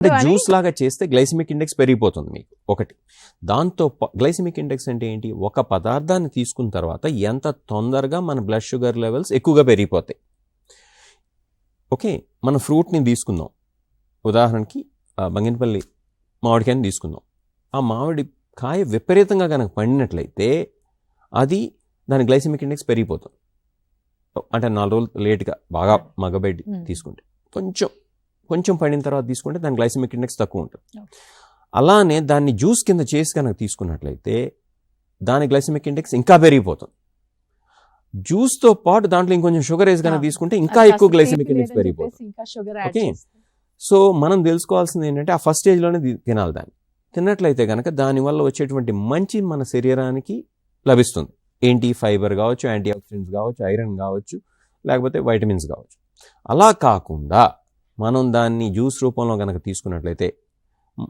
అంటే జ్యూస్ లాగా చేస్తే గ్లైసిమిక్ ఇండెక్స్ పెరిగిపోతుంది మీకు ఒకటి. దాంతో గ్లైసిమిక్ ఇండెక్స్ అంటే ఏంటి, ఒక పదార్థాన్ని తీసుకున్న తర్వాత ఎంత తొందరగా మన బ్లడ్ షుగర్ లెవెల్స్ ఎక్కువగా పెరిగిపోతాయి. ఓకే, మన ఫ్రూట్ని తీసుకుందాం, ఉదాహరణకి బంగినపల్లి మామిడికాయని తీసుకుందాం. ఆ మామిడి కాయ విపరీతంగా కనుక పండినట్లయితే అది దాని గ్లైసిమిక్ ఇండెక్స్ పెరిగిపోతుంది. అంటే 4 రోజులు లేట్గా బాగా మగబెట్టి తీసుకుంటే, కొంచెం పడిన తర్వాత తీసుకుంటే దాని గ్లైసిమిక్ ఇండెక్స్ తక్కువ ఉంటుంది. అలానే దాన్ని జ్యూస్ కింద చేసి కనుక తీసుకున్నట్లయితే దాని గ్లైసిమిక్ ఇండెక్స్ ఇంకా పెరిగిపోతుంది. జ్యూస్తో పాటు దాంట్లో ఇంకొంచెం షుగర్ వేసి కనుక తీసుకుంటే ఇంకా ఎక్కువ గ్లైసిమిక్ ఇండెక్స్ పెరిగిపోతుంది. ఓకే, సో మనం తెలుసుకోవాల్సింది ఏంటంటే ఆ ఫస్ట్ స్టేజ్లోనే తినాలి. దాన్ని తిన్నట్లయితే కనుక దానివల్ల వచ్చేటువంటి మంచి మన శరీరానికి లభిస్తుంది. ఏంటి, ఫైబర్ కావచ్చు, యాంటీ ఆక్సిడెంట్స్ కావచ్చు, ఐరన్ కావచ్చు, లేకపోతే వైటమిన్స్ కావచ్చు. అలా కాకుండా మనం దాన్ని జ్యూస్ రూపంలో కనుక తీసుకున్నట్లయితే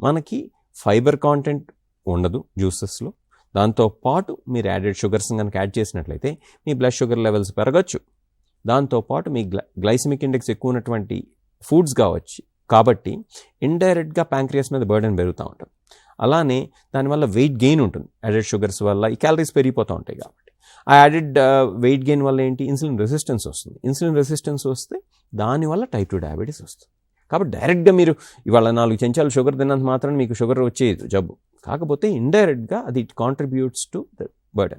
మనకి ఫైబర్ కాంటెంట్ ఉండదు జ్యూసెస్లో. దాంతోపాటు మీరు యాడెడ్ షుగర్స్ కనుక యాడ్ చేసినట్లయితే మీ బ్లడ్ షుగర్ లెవెల్స్ పెరగచ్చు. దాంతోపాటు మీ గ్లైసిమిక్ ఇండెక్స్ ఎక్కువ ఉన్నటువంటి ఫుడ్స్ కావచ్చు, కాబట్టి ఇండైరెక్ట్గా ప్యాంక్రియాస్ మీద బర్డెన్ పెరుగుతూ ఉంటుంది. అలానే దానివల్ల వెయిట్ గెయిన్ ఉంటుంది. యాడెడ్ షుగర్స్ వల్ల ఈ క్యాలరీస్ పెరిగిపోతూ ఉంటాయి. కాబట్టి ఆ యాడెడ్ వెయిట్ గెయిన్ వల్ల ఏంటి, ఇన్సులిన్ రెసిస్టెన్స్ వస్తుంది. ఇన్సులిన్ రెసిస్టెన్స్ వస్తే దానివల్ల టైప్ 2 డయాబెటీస్ వస్తుంది. కాబట్టి డైరెక్ట్గా మీరు ఇవాళ 4 చెంచాలు షుగర్ తిన్నంత మాత్రం మీకు షుగర్ వచ్చేది జబ్బు. కాకపోతే ఇండైరెక్ట్గా అది కాంట్రిబ్యూట్స్ టు ద బర్డెన్.